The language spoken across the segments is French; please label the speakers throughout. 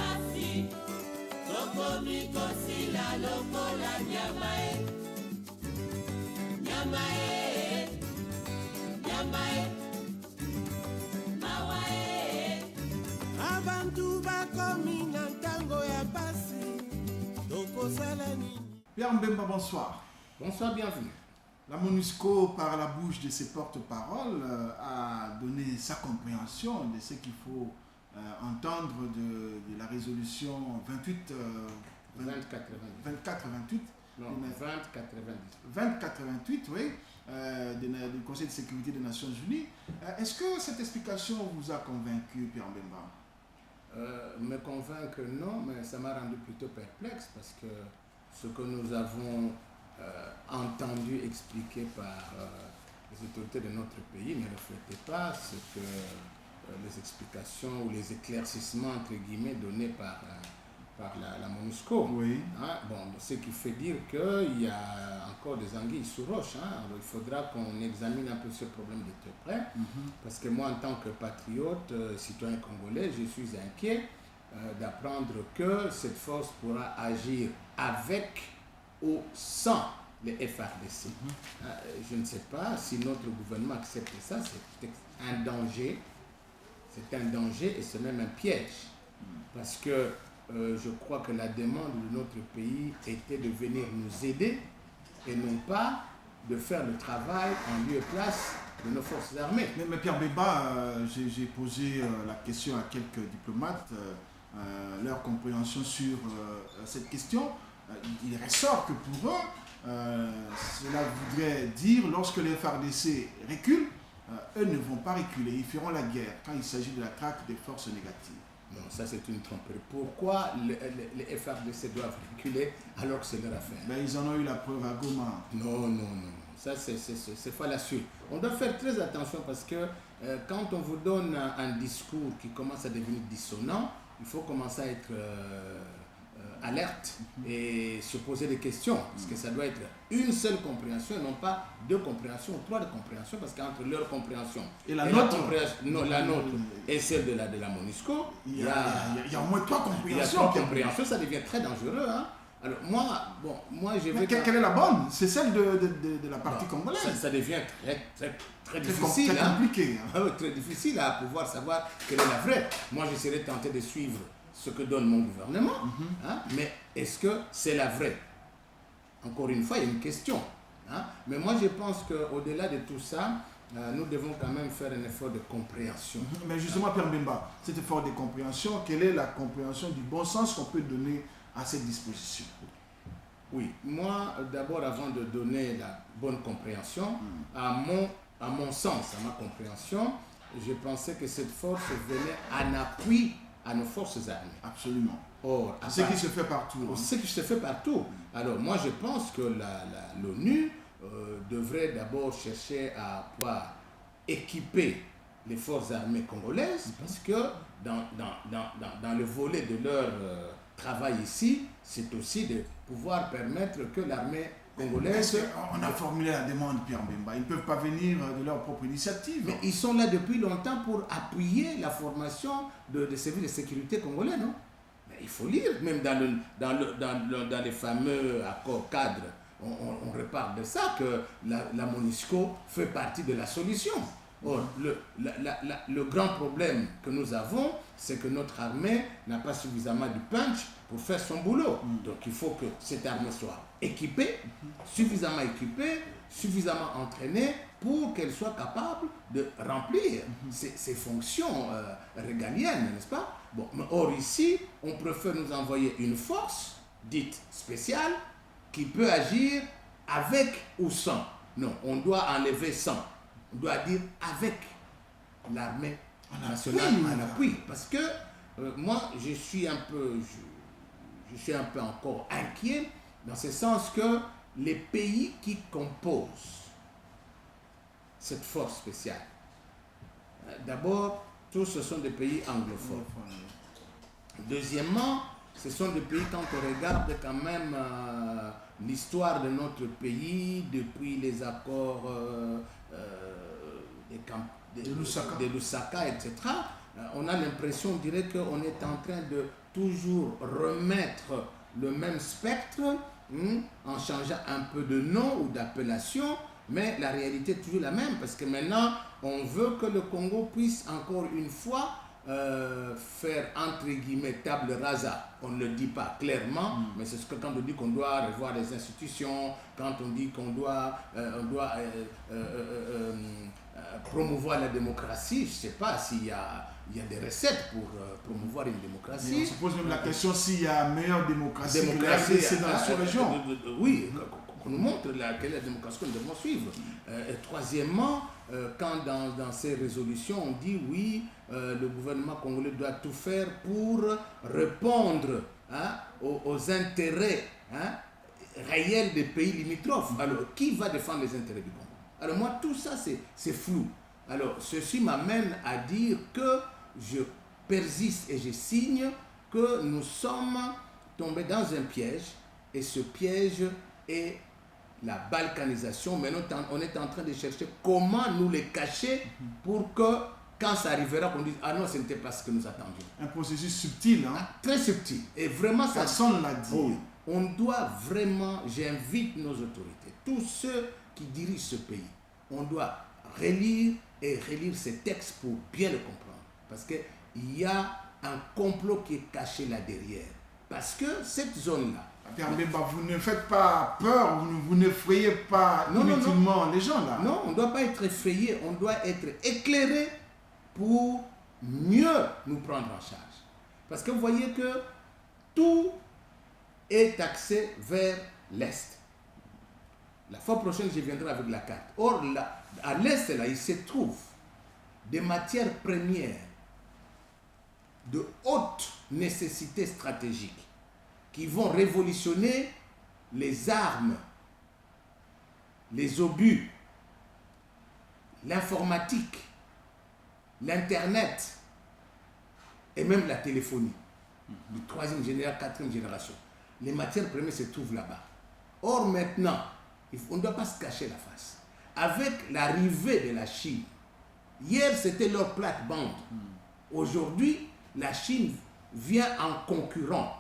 Speaker 1: makasi tokomi kosila lokola nyama e nyama e nyama e mawa e abantu bakomi na ntango ya pasi tokosala nini.
Speaker 2: Pierre Mbemba, bonsoir.
Speaker 3: Bonsoir, bienvenue.
Speaker 2: La MONUSCO, par la bouche de ses porte-paroles, a donné sa compréhension de ce qu'il faut entendre de la résolution 24-28.
Speaker 3: Non, 20-90.
Speaker 2: 20-88, oui, du Conseil de sécurité des Nations Unies. Est-ce que cette explication vous a convaincu, Pierre Mbemba?
Speaker 3: Me convaincre, non, mais ça m'a rendu plutôt perplexe parce que ce que nous avons entendu expliquer par les autorités de notre pays ne reflétait pas ce que les explications ou les éclaircissements entre guillemets donnés par la MONUSCO.
Speaker 2: Oui.
Speaker 3: Hein, bon, ce qui fait dire qu'il y a encore des anguilles sous roche. Hein. Alors, il faudra qu'on examine un peu ce problème de très près. Parce que moi, en tant que patriote, citoyen congolais, je suis inquiet d'apprendre que cette force pourra agir avec ou sans les FARDC. Je ne sais pas si notre gouvernement accepte ça, c'est un danger. C'est un danger et c'est même un piège. Parce que je crois que la demande de notre pays était de venir nous aider et non pas de faire le travail en lieu et place de nos forces armées.
Speaker 2: Mais Pierre Mbemba, j'ai posé la question à quelques diplomates, leur compréhension sur cette question. Il ressort que pour eux, cela voudrait dire lorsque les FARDC reculent, eux ne vont pas reculer, ils feront la guerre quand il s'agit de la traque des forces négatives.
Speaker 3: Non, ça c'est une tromperie. Pourquoi les FARDC doivent reculer alors que c'est leur affaire?
Speaker 2: Ben, ils en ont eu la preuve à Goma.
Speaker 3: Non. Ça c'est fallacieux. On doit faire très attention parce que quand on vous donne un discours qui commence à devenir dissonant, il faut commencer à être alerte et se poser des questions. Parce que ça doit être une seule compréhension et non pas deux compréhensions ou trois de compréhension. Parce qu'entre leur compréhension
Speaker 2: et la nôtre,
Speaker 3: la nôtre et celle de la MONUSCO, il y a
Speaker 2: au moins trois compréhensions.
Speaker 3: Il y a trois compréhensions, ça devient très dangereux. Hein. Alors moi je vais...
Speaker 2: Quelle est la bonne? C'est celle de la partie congolaise.
Speaker 3: Ça devient très difficile.
Speaker 2: Très compliqué.
Speaker 3: Hein. Très difficile à pouvoir savoir quelle est la vraie. Moi je serais tenté de suivre ce que donne mon gouvernement, hein, mais est-ce que c'est la vraie? Encore une fois, il y a une question. Hein, mais moi je pense qu'au-delà de tout ça, nous devons quand même faire un effort de compréhension.
Speaker 2: Mais justement, Pierre Mbemba, cet effort de compréhension, quelle est la compréhension du bon sens qu'on peut donner à cette disposition?
Speaker 3: Oui, moi d'abord avant de donner la bonne compréhension, à mon sens, à ma compréhension, je pensais que cette force venait en appui à nos forces armées.
Speaker 2: Absolument.
Speaker 3: Or,
Speaker 2: ce qui se fait partout. Hein.
Speaker 3: Ce qui se fait partout. Alors moi je pense que l'ONU devrait d'abord chercher à pouvoir équiper les forces armées congolaises parce que dans le volet de leur travail ici, c'est aussi de pouvoir permettre que l'armée congolaise...
Speaker 2: On a formulé la demande, Pierre Mbemba. Ils ne peuvent pas venir de leur propre initiative.
Speaker 3: Mais ils sont là depuis longtemps pour appuyer la formation des services de sécurité congolais, non? Mais il faut lire, même dans les fameux accords cadres, on reparle de ça, que la MONUSCO fait partie de la solution. Or, le grand problème que nous avons, c'est que notre armée n'a pas suffisamment de punch pour faire son boulot. Donc il faut que cette armée soit équipée, suffisamment entraînée pour qu'elle soit capable de remplir ses fonctions régaliennes, n'est-ce pas? Bon, or ici, on préfère nous envoyer une force dite spéciale qui peut agir avec ou sans. Non, on doit enlever sans. On doit dire avec l'armée nationale en appui. Parce que moi, je suis un peu encore inquiet dans ce sens que les pays qui composent cette force spéciale, d'abord, tous ce sont des pays anglophones. Deuxièmement, ce sont des pays, quand on regarde quand même l'histoire de notre pays depuis les accords de Lusaka, etc., on a l'impression, on dirait qu'on est en train de toujours remettre le même spectre en changeant un peu de nom ou d'appellation, mais la réalité est toujours la même parce que maintenant on veut que le Congo puisse encore une fois faire entre guillemets table rasa. On ne le dit pas clairement, mais c'est ce que quand on dit qu'on doit revoir les institutions, quand on dit qu'on doit, promouvoir la démocratie, je ne sais pas s'il y a des recettes pour promouvoir une démocratie.
Speaker 2: Mais on se pose même la question s'il y a meilleure démocratie que la RDC dans la sous-région.
Speaker 3: Oui, qu'on nous montre quelle est la démocratie que nous devons suivre. Et troisièmement, quand dans ces résolutions on dit oui, le gouvernement congolais doit tout faire pour répondre aux intérêts réels des pays limitrophes. Alors, qui va défendre les intérêts du Congo? Alors moi, tout ça, c'est flou. Alors, ceci m'amène à dire que je persiste et je signe que nous sommes tombés dans un piège, et ce piège est la balkanisation. Maintenant, on est en train de chercher comment nous les cacher pour que, quand ça arrivera, qu'on dise « Ah non, ce n'était pas ce que nous attendions ».
Speaker 2: Un processus subtil, hein?
Speaker 3: Très subtil. Et vraiment, ça...
Speaker 2: Personne ne l'a dit.
Speaker 3: Oui. On doit vraiment, j'invite nos autorités, tous ceux qui dirigent ce pays, on doit relire ces textes pour bien le comprendre. Parce qu'il y a un complot qui est caché là derrière. Parce que cette zone-là...
Speaker 2: Vous ne faites pas peur, vous n'effrayez pas inutilement les gens là.
Speaker 3: Non, on ne doit pas être effrayé, on doit être éclairé pour mieux nous prendre en charge. Parce que vous voyez que tout est axé vers l'Est. La fois prochaine, je viendrai avec la carte. Or, là, à l'Est, là, il se trouve des matières premières de haute nécessité stratégique qui vont révolutionner les armes, les obus, l'informatique, l'Internet et même la téléphonie de 3e génération, 4e génération. Les matières premières se trouvent là-bas. Or maintenant, on ne doit pas se cacher la face. Avec l'arrivée de la Chine, hier c'était leur plate-bande. Aujourd'hui, la Chine vient en concurrent.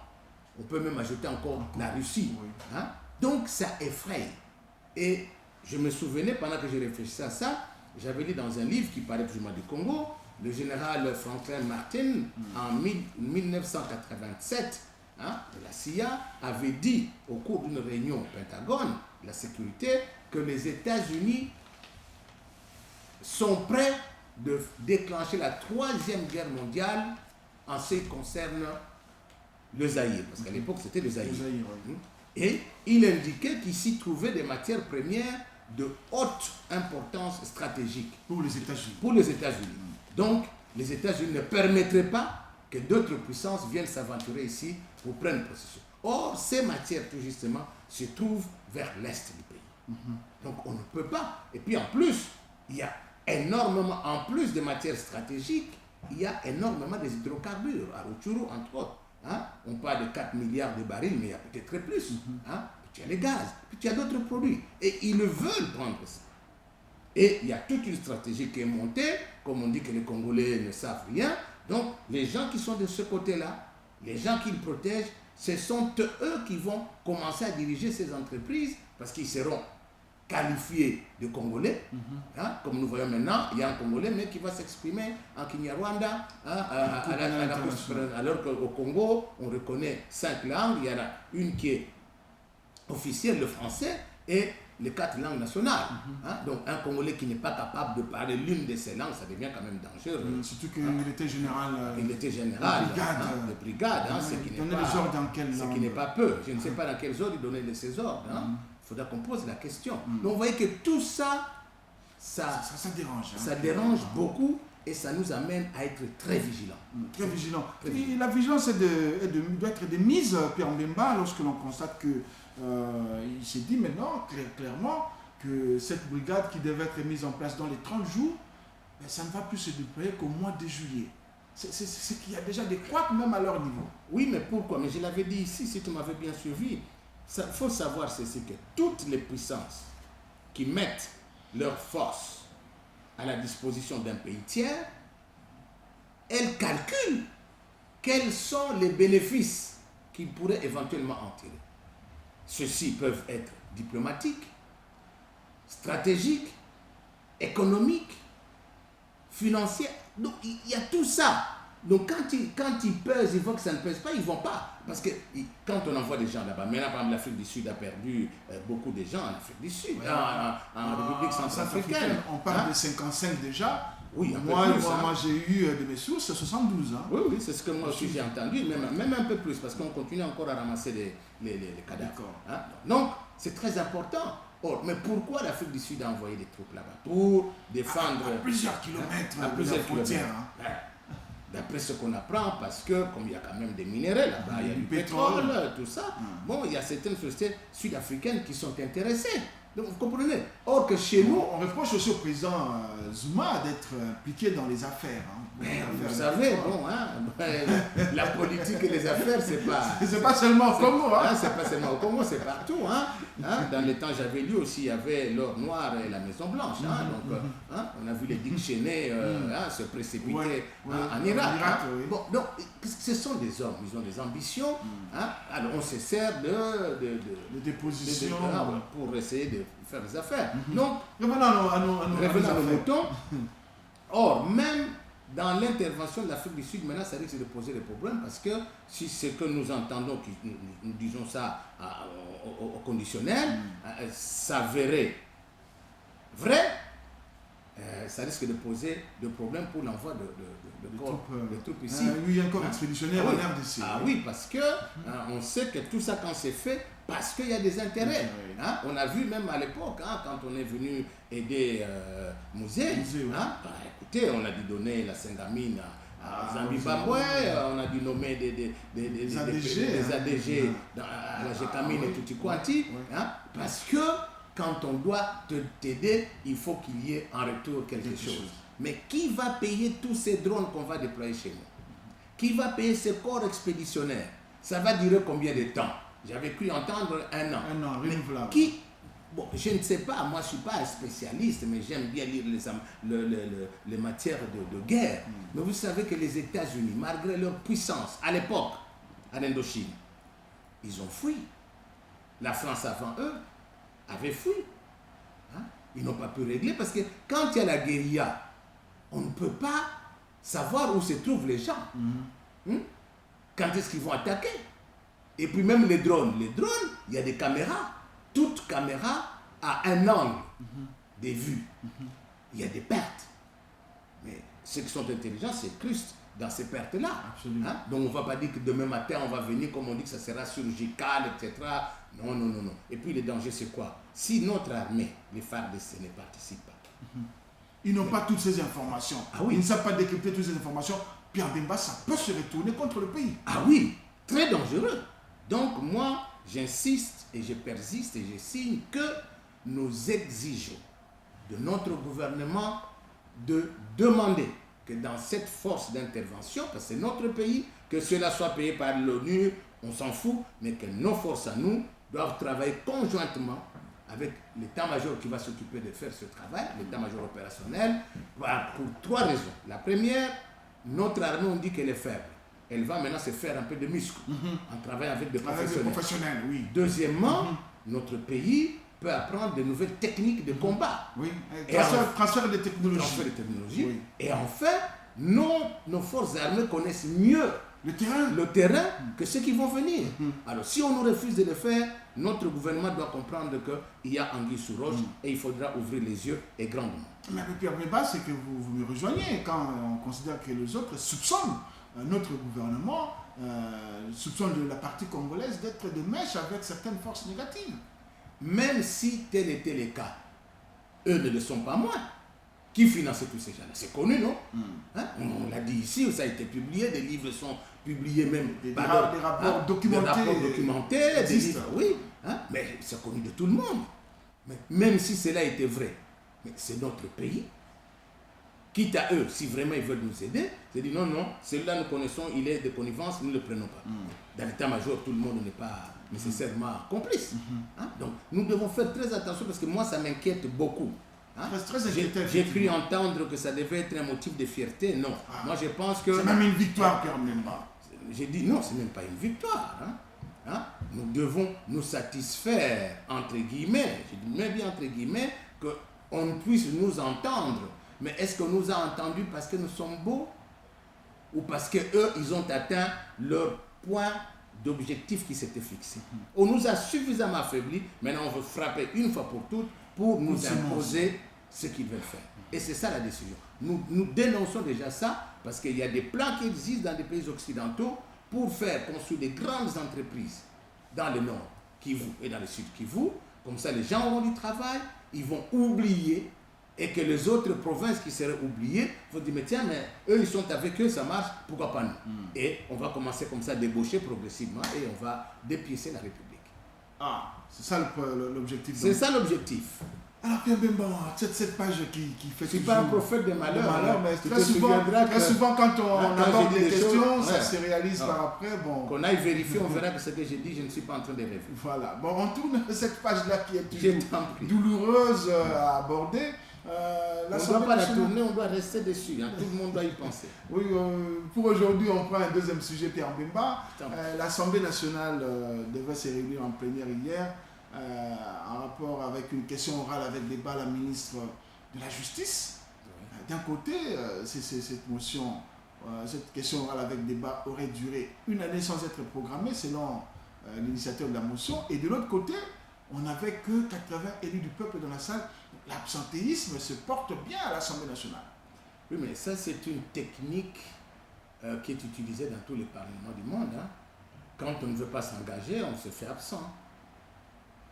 Speaker 3: On peut même ajouter encore la Russie. Hein? Donc ça effraie. Et je me souvenais, pendant que je réfléchissais à ça, j'avais lu dans un livre qui parlait plus ou moins du Congo, le général Franklin Martin, en 1987, la CIA avait dit au cours d'une réunion au Pentagone, la sécurité, que les États-Unis sont prêts de déclencher la 3e guerre mondiale en ce qui concerne le Zaïre, parce qu'à l'époque c'était le Zaïre. Et il indiquait qu'il s'y trouvait des matières premières de haute importance stratégique.
Speaker 2: Pour les États-Unis.
Speaker 3: Pour les États-Unis. Donc, les États-Unis ne permettraient pas que d'autres puissances viennent s'aventurer ici pour prendre possession. Or, ces matières, tout justement, se trouvent vers l'est du pays. Donc, on ne peut pas. Et puis, en plus, il y a énormément, en plus de matières stratégiques, il y a énormément des hydrocarbures, à Rutshuru, entre autres. On parle de 4 milliards de barils, mais il y a peut-être très plus. Puis tu as les gaz, puis tu as d'autres produits. Et ils le veulent prendre ça. Et il y a toute une stratégie qui est montée, comme on dit que les Congolais ne savent rien. Donc, les gens qui sont de ce côté-là, les gens qu'ils protègent, ce sont eux qui vont commencer à diriger ces entreprises parce qu'ils seront qualifiés de Congolais. Comme nous voyons maintenant, il y a un Congolais mais qui va s'exprimer en Kinyarwanda, alors qu'au Congo, on reconnaît 5 langues. Il y en a une qui est officielle, le français, et les 4 langues nationales. Donc un Congolais qui n'est pas capable de parler l'une de ces langues, ça devient quand même dangereux.
Speaker 2: Surtout qu'il était général.
Speaker 3: Il était général
Speaker 2: de
Speaker 3: brigade. Ce qui n'est pas peu. Je ne sais pas dans quels ordres il donnait ses ordres. Il faudra qu'on pose la question. Donc vous voyez que tout ça, ça
Speaker 2: dérange.
Speaker 3: Ça dérange beaucoup et ça nous amène à être très vigilants.
Speaker 2: Très vigilants. Et la vigilance doit être de mise, Pierre Mbemba, lorsque l'on constate que il s'est dit maintenant clairement que cette brigade qui devait être mise en place dans les 30 jours, ça ne va plus se déployer qu'au mois de juillet. C'est qu'il y a déjà des couacs même à leur niveau.
Speaker 3: Oui, mais pourquoi? Mais je l'avais dit ici, si tu m'avais bien suivi, il faut savoir ceci, que toutes les puissances qui mettent leurs forces à la disposition d'un pays tiers elle calcule quels sont les bénéfices qu'ils pourraient éventuellement en tirer. Ceux-ci peuvent être diplomatiques, stratégiques, économiques, financiers. Donc il y a tout ça. Donc quand ils pèsent, ils voient que ça ne pèse pas, ils ne vont pas. Parce que quand on envoie des gens là-bas, maintenant par exemple l'Afrique du Sud a perdu beaucoup de gens en Afrique du Sud, en République centrafricaine.
Speaker 2: On parle de 55 déjà.
Speaker 3: Oui,
Speaker 2: moi j'ai eu de mes sources 72. Hein.
Speaker 3: Oui, c'est ce que moi aussi j'ai entendu, même un peu plus, parce qu'on continue encore à ramasser les cadavres. Hein? Donc c'est très important. Or, mais pourquoi l'Afrique du Sud a envoyé des troupes là-bas? Pour défendre...
Speaker 2: À plusieurs kilomètres
Speaker 3: de la
Speaker 2: frontière.
Speaker 3: Hein. D'après ce qu'on apprend, parce que comme il y a quand même des minéraux là-bas, il y a du pétrole, tout ça, bon, il y a certaines sociétés sud-africaines qui sont intéressées. Donc vous comprenez. Or que chez nous...
Speaker 2: On reproche aussi au président Zuma d'être impliqué dans les affaires. Hein.
Speaker 3: Vous savez, bon, hein, la politique et les affaires, c'est pas...
Speaker 2: C'est pas seulement au Congo. Hein.
Speaker 3: C'est pas seulement au Congo, c'est partout. Hein. Dans les temps, j'avais lu aussi, il y avait l'or noir et la Maison Blanche. Hein. Donc, on a vu les Dick Cheney se précipiter en Irak. Oui. Bon, donc, ce sont des hommes, ils ont des ambitions. Alors, on se sert de
Speaker 2: dépositions
Speaker 3: pour essayer de faire des affaires. Donc,
Speaker 2: revenons à nos
Speaker 3: moutons. Or, même dans l'intervention de l'Afrique du Sud, maintenant, ça risque de poser des problèmes parce que si ce que nous entendons, nous disons ça au conditionnel, s'avérait vrai, ça risque de poser des problèmes pour l'envoi de troupes ici.
Speaker 2: Oui, encore expéditionnaire en RDC.
Speaker 3: Oui, parce que on sait que tout ça, quand c'est fait, parce qu'il y a des intérêts. On a vu même à l'époque, quand on est venu aider Musée, écoutez, on a dû donner la Sengamine à Zimbabwe, on a dû nommer des ADG à la Gécamine et Tutti Quanti, parce que quand on doit t'aider, il faut qu'il y ait en retour quelque chose. Mais qui va payer tous ces drones qu'on va déployer chez nous? Qui va payer ces corps expéditionnaires? Ça va durer combien de temps? J'avais cru entendre 1 an.
Speaker 2: 1 an, renouvelable.
Speaker 3: Bon, je ne sais pas, moi je ne suis pas un spécialiste, mais j'aime bien lire les matières de guerre. Mais vous savez que les États-Unis, malgré leur puissance, à l'époque, en Indochine, ils ont fui. La France avant eux avait fui. Ils n'ont pas pu régler parce que quand il y a la guérilla, on ne peut pas savoir où se trouvent les gens. Quand est-ce qu'ils vont attaquer? Et puis même les drones, il y a des caméras. Toute caméra a un angle de vue. Il y a des pertes. Mais ceux qui sont intelligents s'incrustent dans ces pertes-là. Donc on ne va pas dire que demain matin on va venir, comme on dit que ça sera chirurgical, etc. Non. Et puis le danger c'est quoi? Si notre armée, les FARDC, ne participent pas.
Speaker 2: Ils n'ont pas toutes ces informations. Ils ne savent pas décrypter toutes ces informations. Pierre Bemba, ça peut se retourner contre le pays.
Speaker 3: Oui, très dangereux. Donc moi, j'insiste et je persiste et je signe que nous exigeons de notre gouvernement de demander que dans cette force d'intervention, parce que c'est notre pays, que cela soit payé par l'ONU, on s'en fout, mais que nos forces à nous doivent travailler conjointement avec l'état-major qui va s'occuper de faire ce travail, l'état-major opérationnel, pour 3 raisons. La première, notre armée, on dit qu'elle est faible. Elle va maintenant se faire un peu de muscle en travaillant avec des professionnels.
Speaker 2: Oui.
Speaker 3: Deuxièmement, notre pays peut apprendre de nouvelles techniques de combat.
Speaker 2: Oui, transfert de technologie.
Speaker 3: Oui. Et enfin, nos forces armées connaissent mieux le terrain que ceux qui vont venir. Alors, si on nous refuse de le faire, notre gouvernement doit comprendre qu'il y a anguille sous roche et il faudra ouvrir les yeux et grandement.
Speaker 2: Mais Pierre Bemba, c'est que vous me rejoignez quand on considère que les autres soupçonnent notre gouvernement, soupçonne de la partie congolaise d'être de mèche avec certaines forces négatives.
Speaker 3: Même si tel était le cas, eux ne le sont pas moins. Qui finançait tous ces gens-là? C'est connu, non? On l'a dit ici, ça a été publié, des livres sont publiés même.
Speaker 2: Des rapports documentés.
Speaker 3: Des livres, oui. Mais c'est connu de tout le monde. Mais même si cela était vrai, mais c'est notre pays. Quitte à eux, si vraiment ils veulent nous aider, c'est dit non, celui-là nous connaissons, il est de connivence, nous ne le prenons pas. Dans l'état-major, tout le monde n'est pas nécessairement complice. Donc nous devons faire très attention parce que moi, ça m'inquiète beaucoup. Hein?
Speaker 2: Très inquiétant.
Speaker 3: J'ai cru entendre que ça devait être un motif de fierté. Non. Moi, je pense que...
Speaker 2: C'est même une victoire, Pierre Mbemba.
Speaker 3: J'ai dit non, c'est même pas une victoire. Hein? Nous devons nous satisfaire, entre guillemets, je dis même bien entre guillemets, qu'on puisse nous entendre. Mais est-ce qu'on nous a entendus parce que nous sommes beaux? Ou parce qu'eux, ils ont atteint leur point d'objectif qui s'était fixé? On nous a suffisamment affaiblis, maintenant on veut frapper une fois pour toutes pour nous imposer ce qu'ils veulent faire. Et c'est ça la décision. Nous dénonçons déjà ça parce qu'il y a des plans qui existent dans des pays occidentaux pour faire construire des grandes entreprises dans le nord Kivu et dans le sud Kivu. Comme ça, les gens auront du travail, ils vont oublier, et que les autres provinces qui seraient oubliées vont dire, mais tiens, mais eux, ils sont avec eux, ça marche, pourquoi pas nous? Et on va commencer comme ça à débaucher progressivement et on va dépiécer la République.
Speaker 2: Ah, c'est ça l'objectif.
Speaker 3: C'est ça l'objectif.
Speaker 2: Alors, Pierre Mbemba, cette page qui fait...
Speaker 3: Je ne suis pas un prophète de malheur.
Speaker 2: Mais très souvent, quand on aborde les questions, ça se réalise par après. Bon.
Speaker 3: Qu'on aille vérifier, on verra que ce que j'ai dit, je ne suis pas en train de rêver.
Speaker 2: Voilà. Bon, on tourne cette page-là qui est toujours douloureuse à aborder.
Speaker 3: On ne doit pas la tourner, on doit rester dessus. Hein. Tout le monde doit y penser.
Speaker 2: Oui, pour aujourd'hui, on prend un deuxième sujet, Pierre Mbemba. L'Assemblée nationale devait se réunir en plénière hier en rapport avec une question orale avec débat à la ministre de la Justice. D'un côté, cette motion, cette question orale avec débat aurait duré une année sans être programmée selon l'initiateur de la motion. Et de l'autre côté, on n'avait que 80 élus du peuple dans la salle. L'absentéisme se porte bien à l'Assemblée nationale.
Speaker 3: Oui, mais ça, c'est une technique qui est utilisée dans tous les parlements du monde. Hein. Quand on ne veut pas s'engager, on se fait absent.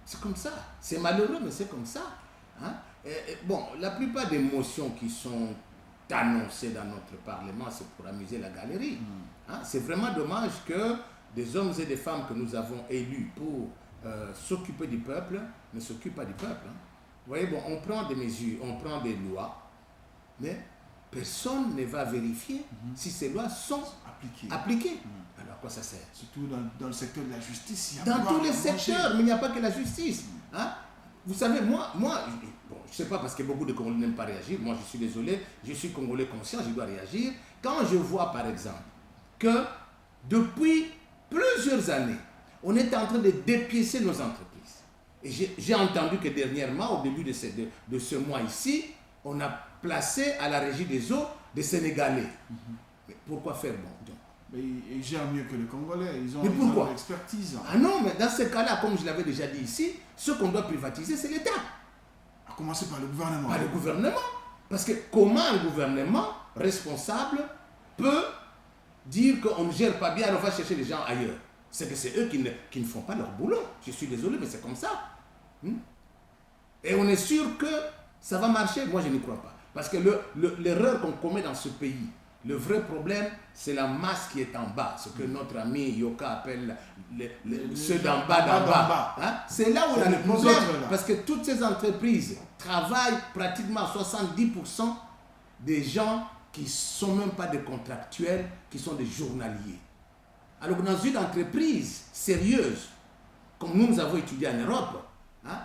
Speaker 3: C'est comme ça. C'est malheureux, mais c'est comme ça. Hein. Bon, la plupart des motions qui sont annoncées dans notre Parlement, c'est pour amuser la galerie. Hein. C'est vraiment dommage que des hommes et des femmes que nous avons élus pour s'occuper du peuple ne s'occupent pas du peuple. Hein. Vous voyez, bon, on prend des mesures, on prend des lois, mais personne ne va vérifier si ces lois sont appliquées. Alors, à quoi ça sert?
Speaker 2: Surtout dans le secteur de la justice.
Speaker 3: Dans tous les secteurs, mais il n'y a pas que la justice. Hein? Vous savez, moi bon, je ne sais pas parce que beaucoup de Congolais n'aiment pas réagir. Moi, je suis désolé, je suis Congolais conscient, je dois réagir. Quand je vois, par exemple, que depuis plusieurs années, on est en train de dépiécer nos entreprises. Et j'ai entendu que dernièrement, au début de ce mois ici, on a placé à la régie des eaux des Sénégalais. Mais pourquoi faire bon?
Speaker 2: Mais ils gèrent mieux que les Congolais, ils ont l'expertise.
Speaker 3: Ah non, mais dans ce cas-là, comme je l'avais déjà dit ici, ce qu'on doit privatiser, c'est l'État.
Speaker 2: À commencer par le gouvernement.
Speaker 3: Par le gouvernement. Parce que comment un gouvernement responsable peut dire qu'on ne gère pas bien, alors on va chercher les gens ailleurs? C'est que c'est eux qui ne font pas leur boulot. Je suis désolé, mais c'est comme ça. Et on est sûr que ça va marcher? Moi, je n'y crois pas. Parce que l'erreur qu'on commet dans ce pays, le vrai problème, c'est la masse qui est en bas. Ce que notre ami Yoka appelle ceux d'en bas. Hein? C'est là où il y a le problème. Parce que toutes ces entreprises travaillent pratiquement 70% des gens qui ne sont même pas des contractuels, qui sont des journaliers. Alors que dans une entreprise sérieuse, comme nous avons étudié en Europe, hein,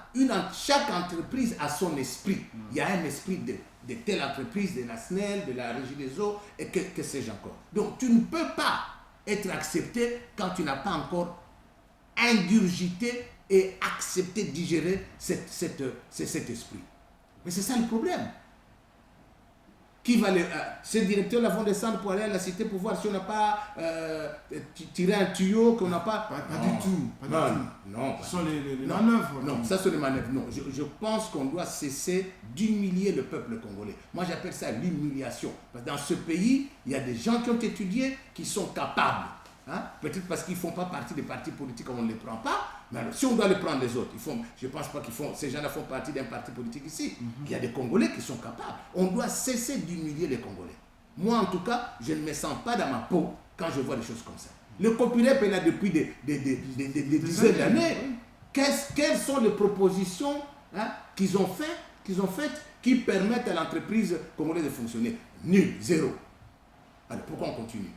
Speaker 3: chaque entreprise a son esprit. Il y a un esprit de telle entreprise, de la SNEL, de la Régie des eaux, et que sais-je encore. Donc tu ne peux pas être accepté quand tu n'as pas encore ingurgité et accepté, digérer cet esprit. Mais c'est ça le problème. Qui va ces directeurs-là vont descendre pour aller à la cité pour voir si on n'a pas tiré un tuyau, qu'on n'a pas...
Speaker 2: Pas du tout.
Speaker 3: Non.
Speaker 2: Ce sont les manœuvres.
Speaker 3: Non, ça sont les manœuvres. Non, je pense qu'on doit cesser d'humilier le peuple congolais. Moi, j'appelle ça l'humiliation. Parce que dans ce pays, il y a des gens qui ont étudié, qui sont capables. Hein? Peut-être parce qu'ils ne font pas partie des partis politiques, on ne les prend pas. Mais alors, si on doit les prendre les autres, je ne pense pas ces gens-là font partie d'un parti politique ici. Il y a des Congolais qui sont capables. On doit cesser d'humilier les Congolais. Moi, en tout cas, je ne me sens pas dans ma peau quand je vois des choses comme ça. Le copyleft est là depuis des dizaines d'années. Quelles sont les propositions qu'ils ont faites qui permettent à l'entreprise congolaise de fonctionner? Nul, zéro. Alors, pourquoi on continue?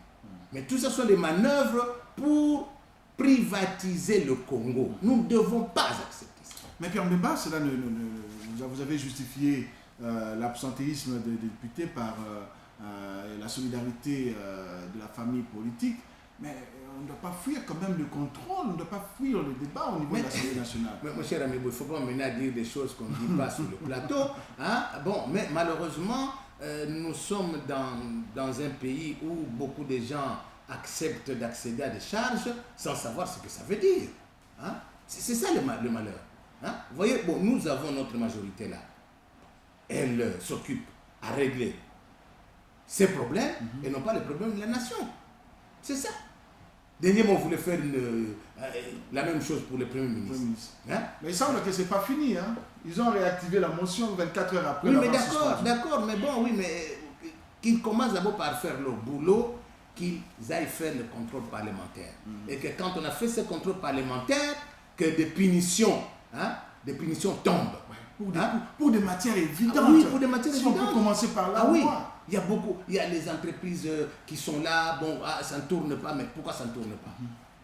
Speaker 3: Mais tout ça sont des manœuvres pour privatiser le Congo. Nous ne devons pas accepter ça.
Speaker 2: Mais Pierre Mbemba, cela vous avez justifié l'absentéisme des députés par la solidarité de la famille politique. Mais on ne doit pas fuir quand même le contrôle, on ne doit pas fuir le débat au niveau de l'Assemblée nationale.
Speaker 3: Mais mon cher ami, il ne faut pas mener à dire des choses qu'on ne dit pas sur le plateau. Hein? Bon, mais malheureusement, nous sommes dans un pays où beaucoup de gens acceptent d'accéder à des charges sans savoir ce que ça veut dire. Hein? C'est ça le malheur. Hein? Vous voyez, bon, nous avons notre majorité là. Elle s'occupe à régler ses problèmes et non pas les problèmes de la nation. C'est ça. Dernièrement, on voulait faire la même chose pour le Premier ministre. Hein?
Speaker 2: Mais il semble que ce n'est pas fini. Hein? Ils ont réactivé la motion 24 heures après.
Speaker 3: Oui, mais d'accord, mais bon, oui, mais qu'ils commencent d'abord par faire leur boulot, qu'ils aillent faire le contrôle parlementaire. Et que quand on a fait ce contrôle parlementaire, que des punitions tombent.
Speaker 2: Pour des matières évidentes.
Speaker 3: Ah oui, pour des matières évidentes.
Speaker 2: On peut commencer par là.
Speaker 3: Ah oui. Il y a les entreprises qui sont là, bon, ça ne tourne pas, mais pourquoi ça ne tourne pas?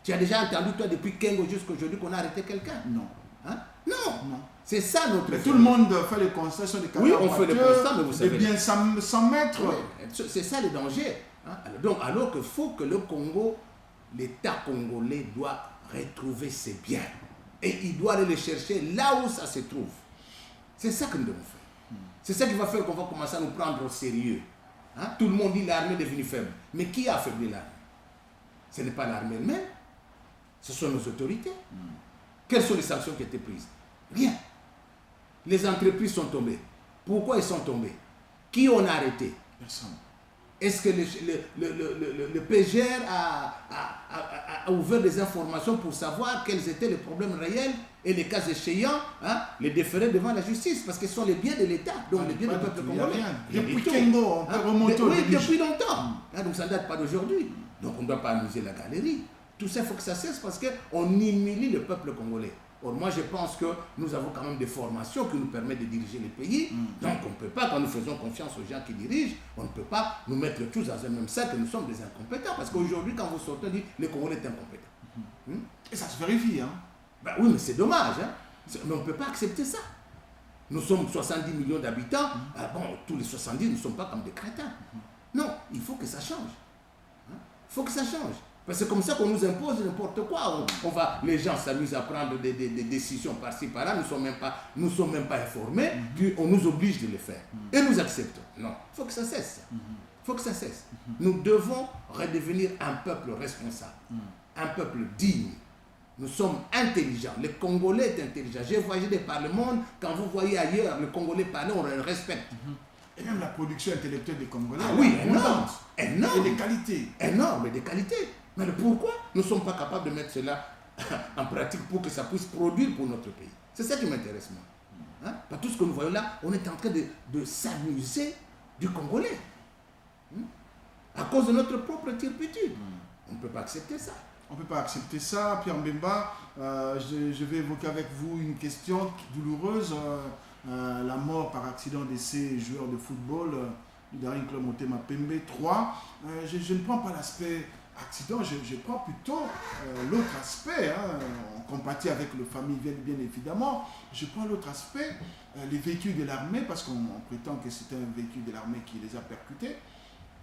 Speaker 3: Tu as déjà entendu, toi, depuis Kengo jusqu'à aujourd'hui, qu'on a arrêté quelqu'un?
Speaker 2: Non.
Speaker 3: Hein? Non. C'est ça notre...
Speaker 2: Mais tout le monde fait les constats sur les
Speaker 3: Oui, on fait les constats, mais vous savez...
Speaker 2: Et bien 100 mètres.
Speaker 3: Oui, c'est ça le danger. Hein? Alors qu'il faut que le Congo, l'État congolais doit retrouver ses biens. Et il doit aller les chercher là où ça se trouve. C'est ça que nous devons faire. C'est ça qui va faire qu'on va commencer à nous prendre au sérieux. Hein? Tout le monde dit l'armée est devenue faible. Mais qui a affaibli l'armée? Ce n'est pas l'armée elle-même. Ce sont nos autorités. Quelles sont les sanctions qui ont été prises? Rien. Les entreprises sont tombées. Pourquoi elles sont tombées? Qui on a arrêté?
Speaker 2: Personne.
Speaker 3: Est-ce que le PGR a ouvert des informations pour savoir quels étaient les problèmes réels et les cas échéants, hein, les déférer devant la justice? Parce que ce sont les biens de l'État, donc les biens du peuple congolais.
Speaker 2: Depuis Kengo, on peut remonter au début.
Speaker 3: Depuis longtemps. Donc ça ne date pas d'aujourd'hui. Donc on ne doit pas amuser la galerie. Tout ça, il faut que ça cesse parce qu'on humilie le peuple congolais. Or, moi, je pense que nous avons quand même des formations qui nous permettent de diriger les pays. Donc, on ne peut pas, quand nous faisons confiance aux gens qui dirigent, on ne peut pas nous mettre tous dans un même sac et nous sommes des incompétents. Parce qu'aujourd'hui, quand vous sortez, on dit le Congolais est incompétent.
Speaker 2: Et ça se vérifie. Hein?
Speaker 3: Ben oui, mais c'est dommage. Hein? Mais on ne peut pas accepter ça. Nous sommes 70 millions d'habitants. Bon, tous les 70 ne sont pas comme des crétins. Non, il faut que ça change. Il faut que ça change. Parce que c'est comme ça qu'on nous impose n'importe quoi. Les gens s'amusent à prendre des décisions par-ci, par-là. Nous ne sommes même pas informés. Puis on nous oblige de les faire. Et nous acceptons. Non, il faut que ça cesse. Il faut que ça cesse. Nous devons redevenir un peuple responsable. Un peuple digne. Nous sommes intelligents. Le Congolais est intelligent. J'ai voyagé par le monde. Quand vous voyez ailleurs le Congolais parler, on le respecte.
Speaker 2: Et même la production intellectuelle des Congolais.
Speaker 3: Ah oui, énorme.
Speaker 2: Et des qualités.
Speaker 3: Énorme, et des qualités. Mais pourquoi nous ne sommes pas capables de mettre cela en pratique pour que ça puisse produire pour notre pays? C'est ça qui m'intéresse, moi. Hein? Parce que tout ce que nous voyons là, on est en train de s'amuser du Congolais. À cause de notre propre turpitude. On ne peut pas accepter ça.
Speaker 2: On ne peut pas accepter ça. Pierre Mbemba, je vais évoquer avec vous une question douloureuse. La mort par accident de ces joueurs de football, Daring Club Motema Pembe 3. Je ne prends pas l'aspect accident, je prends plutôt l'autre aspect. Hein. On compatit avec les familles, bien évidemment. Je prends l'autre aspect, les véhicules de l'armée, parce qu'on prétend que c'est un véhicule de l'armée qui les a percutés,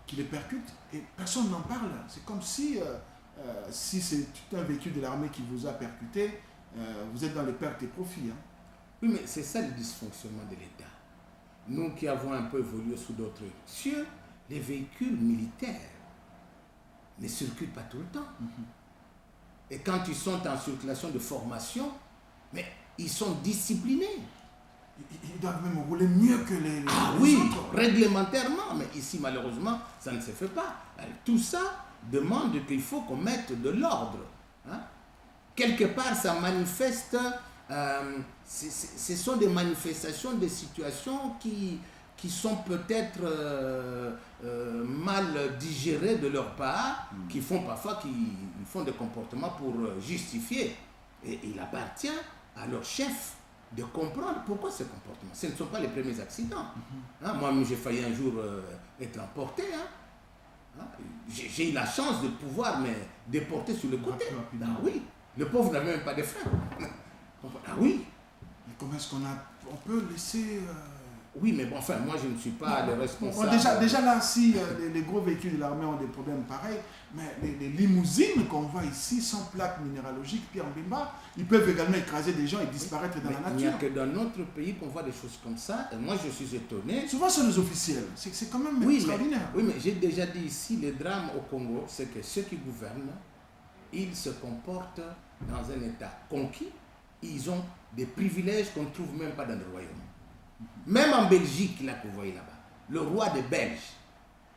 Speaker 2: qui les percute, et personne n'en parle. C'est comme si c'est un véhicule de l'armée qui vous a percuté, vous êtes dans les pertes et profits. Hein.
Speaker 3: Oui, mais c'est ça le dysfonctionnement de l'État. Nous qui avons un peu évolué sous d'autres cieux, les véhicules militaires ne circulent pas tout le temps. Et quand ils sont en circulation de formation, mais ils sont disciplinés.
Speaker 2: Ils doivent même rouler mieux que les
Speaker 3: autres. Réglementairement, mais ici malheureusement, ça ne se fait pas. Alors, tout ça demande qu'il faut qu'on mette de l'ordre. Hein? Quelque part, ça manifeste, ce sont des manifestations, des situations qui sont peut-être mal digérées de leur part, qui font parfois des comportements pour justifier. Et il appartient à leur chef de comprendre pourquoi ces comportements. Ce ne sont pas les premiers accidents. Hein, moi, j'ai failli un jour être emporté. Hein, j'ai eu la chance de pouvoir me déporter sur le côté. Ah oui, le pauvre n'avait même pas de frein. Ah oui.
Speaker 2: Mais comment est-ce qu'on peut laisser
Speaker 3: Oui, mais bon, enfin, moi je ne suis pas le responsable.
Speaker 2: Déjà là, si les gros véhicules de l'armée ont des problèmes pareils, mais les limousines qu'on voit ici sans plaque minéralogique, Pierre Mbemba, ils peuvent également écraser des gens et disparaître dans la nature.
Speaker 3: Il n'y a que dans notre pays qu'on voit des choses comme ça. Et moi je suis étonné.
Speaker 2: Souvent c'est les officiels, c'est quand même extraordinaire.
Speaker 3: Mais j'ai déjà dit ici, le drame au Congo, c'est que ceux qui gouvernent, ils se comportent dans un état conquis. Ils ont des privilèges qu'on ne trouve même pas dans le royaume. Même en Belgique, là que vous voyez là-bas, le roi des Belges,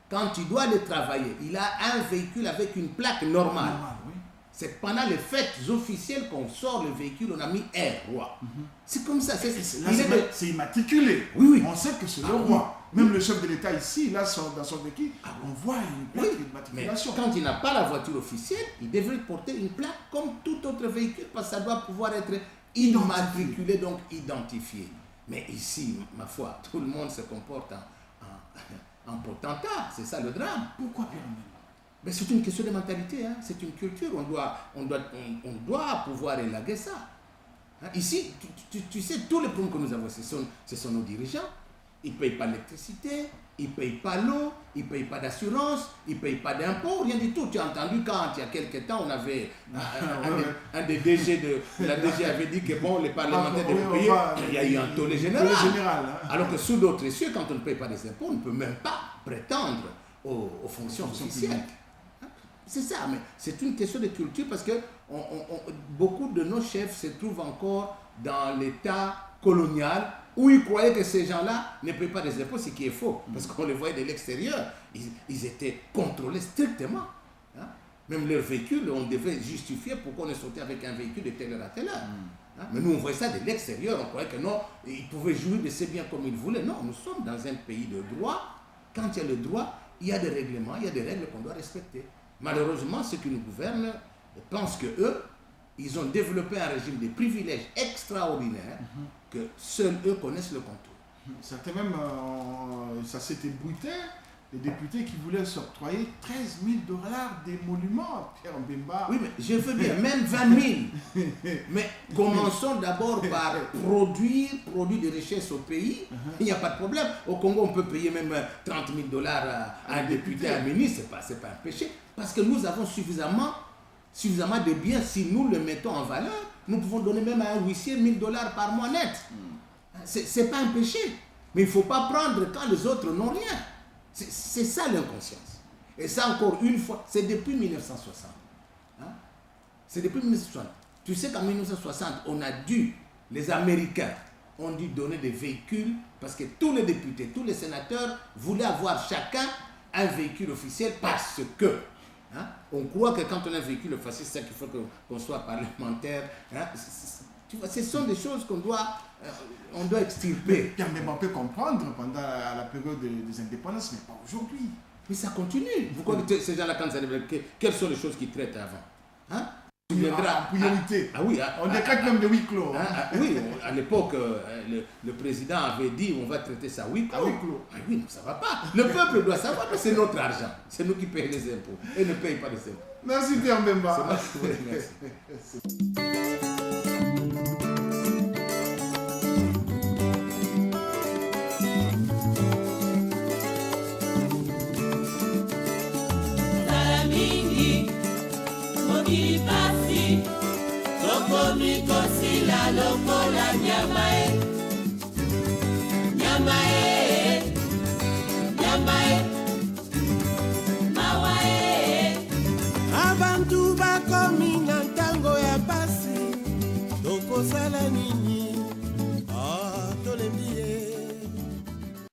Speaker 3: quand il doit aller travailler, il a un véhicule avec une plaque normale.
Speaker 2: Oui.
Speaker 3: C'est pendant les fêtes officielles qu'on sort le véhicule, on a mis Air Roi. C'est comme ça.
Speaker 2: C'est immatriculé.
Speaker 3: Oui.
Speaker 2: On sait que c'est le roi. Même le chef de l'État ici, là, dans son véhicule, on voit une plaque d'immatriculation.
Speaker 3: Mais quand il n'a pas la voiture officielle, il devrait porter une plaque comme tout autre véhicule parce que ça doit pouvoir être immatriculé, donc identifié. Mais ici, ma foi, tout le monde se comporte en potentat. C'est ça le drame.
Speaker 2: Pourquoi Pierre?
Speaker 3: Mais c'est une question de mentalité, hein. C'est une culture. On doit pouvoir élaguer ça. Hein? Ici, tu sais, tous les problèmes que nous avons, ce sont nos dirigeants. Ils ne payent pas l'électricité, ils ne payent pas l'eau, ils ne payent pas d'assurance, ils ne payent pas d'impôts, rien du tout. Tu as entendu quand, il y a quelques temps, on avait un des DG de la DG avait dit que bon, les parlementaires devaient payer, il y a eu un tollé général. Alors que sous d'autres cieux, quand on ne paye pas des impôts, on ne peut même pas prétendre aux fonctions officielles. C'est ça, mais c'est une question de culture parce que beaucoup de nos chefs se trouvent encore dans l'état colonial où ils croyaient que ces gens-là ne paient pas des impôts, ce qui est faux, parce qu'on les voyait de l'extérieur. Ils étaient contrôlés strictement. Hein? Même leur véhicule, on devait justifier pourquoi on est sorti avec un véhicule de telle heure à telle heure. Hein? Mais nous, on voyait ça de l'extérieur, on croyait que non, ils pouvaient jouir de ces biens comme ils voulaient. Non, nous sommes dans un pays de droit. Quand il y a le droit, il y a des règlements, il y a des règles qu'on doit respecter. Malheureusement, ceux qui nous gouvernent pensent que eux, ils ont développé un régime de privilèges extraordinaires que seuls eux connaissent le contour.
Speaker 2: Certains même, ça s'était bruité, les députés qui voulaient s'octroyer 13 000 $ d'émoluments, Pierre Mbemba.
Speaker 3: Oui, mais je veux bien, même 20 000. Mais commençons d'abord par produire des richesses au pays. Il n'y a pas de problème. Au Congo, on peut payer même 30 000 $ à un député, à un ministre. Ce n'est pas un péché. Parce que nous avons suffisamment de biens. Si nous le mettons en valeur, nous pouvons donner même à un huissier 1 000 $ par mois net. Ce n'est pas un péché. Mais il ne faut pas prendre quand les autres n'ont rien. C'est ça l'inconscience. Et ça, encore une fois, c'est depuis 1960. Hein? C'est depuis 1960. Tu sais qu'en 1960, les Américains ont dû donner des véhicules parce que tous les députés, tous les sénateurs voulaient avoir chacun un véhicule officiel parce que on croit que quand on a un véhicule officiel, c'est ça qu'il faut qu'on soit parlementaire. Hein? Tu vois, ce sont des choses qu'on doit extirper.
Speaker 2: Pierre Mbemba, on peut comprendre pendant la période des indépendances, mais pas aujourd'hui.
Speaker 3: Mais ça continue. Vous croyez que ces gens-là, quand ça arrive, quelles sont les choses qu'ils traitent avant? Hein?
Speaker 2: En priorité. On décrète même de huis clos.
Speaker 3: Oui, à l'époque, le président avait dit on va traiter ça à huis clos. Oui, ça ne va pas. Le peuple doit savoir que c'est notre argent. C'est nous qui payons les impôts. Et ne payent pas les impôts.
Speaker 2: Merci Pierre Mbemba.
Speaker 3: C'est moi qui vous remercie.
Speaker 1: Kosila lokola nyama mawa abantu bakomi na ntango ya pasi tokosala nini?